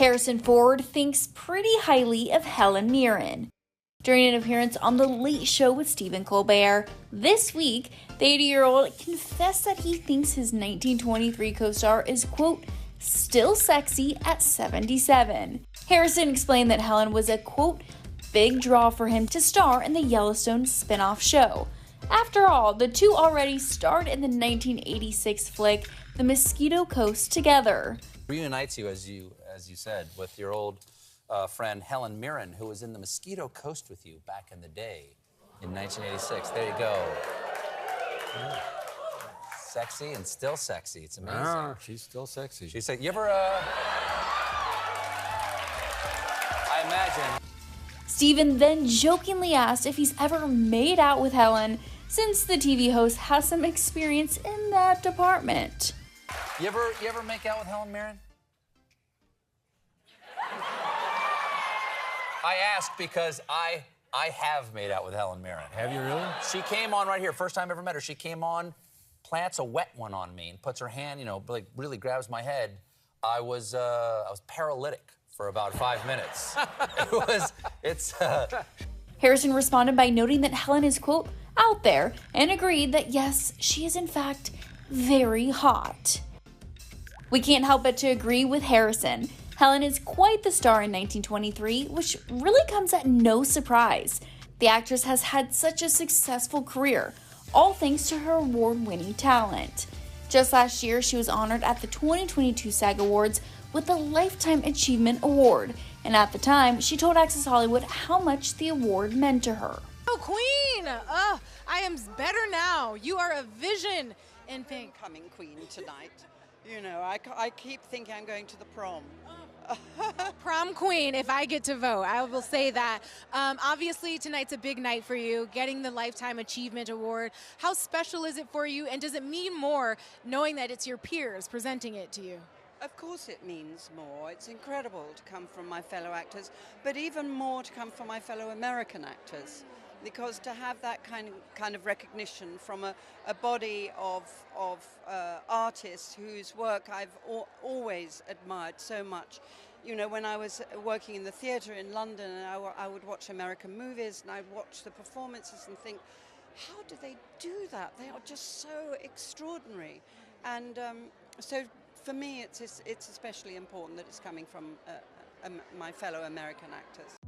Harrison Ford thinks pretty highly of Helen Mirren. During an appearance on The Late Show with Stephen Colbert this week, the 80-year-old confessed that he thinks his 1923 co-star is, quote, still sexy at 77. Harrison explained that Helen was a, quote, big draw for him to star in the Yellowstone spin-off show. After all, the two already starred in the 1986 flick The Mosquito Coast together. Reunites you, as you said, with your old friend Helen Mirren, who was in The Mosquito Coast with you back in the day in 1986. There you go. Sexy and still sexy. It's amazing. Ah, she's still sexy. She said, you ever, I imagine. Stephen then jokingly asked if he's ever made out with Helen, since the TV host has some experience in that department. You ever make out with Helen Mirren? I ask because I have made out with Helen Mirren. Have you really? She came on right here. First time I ever met her. She came on, plants a wet one on me, and puts her hand, you know, like really grabs my head. I was paralytic for about 5 minutes. Harrison responded by noting that Helen is, quote, out there, and agreed that yes, she is in fact very hot. We can't help but to agree with Harrison. Helen is quite the star in 1923, which really comes at no surprise. The actress has had such a successful career, all thanks to her award-winning talent. Just last year, she was honored at the 2022 SAG Awards with the Lifetime Achievement Award, and at the time, she told Access Hollywood how much the award meant to her. Oh, Queen! I am better now. You are a vision in pink. Coming queen tonight. You know, I keep thinking I'm going to the prom. Prom queen, if I get to vote, I will say that. Obviously, tonight's a big night for you, getting the Lifetime Achievement Award. How special is it for you, and does it mean more knowing that it's your peers presenting it to you? Of course it means more. It's incredible to come from my fellow actors, but even more to come from my fellow American actors. Because to have that kind of recognition from a body of artists whose work I've always admired so much. You know, when I was working in the theatre in London, and I would watch American movies, and I'd watch the performances and think, how do they do that? They are just so extraordinary. And so for me, it's especially important that it's coming from my fellow American actors.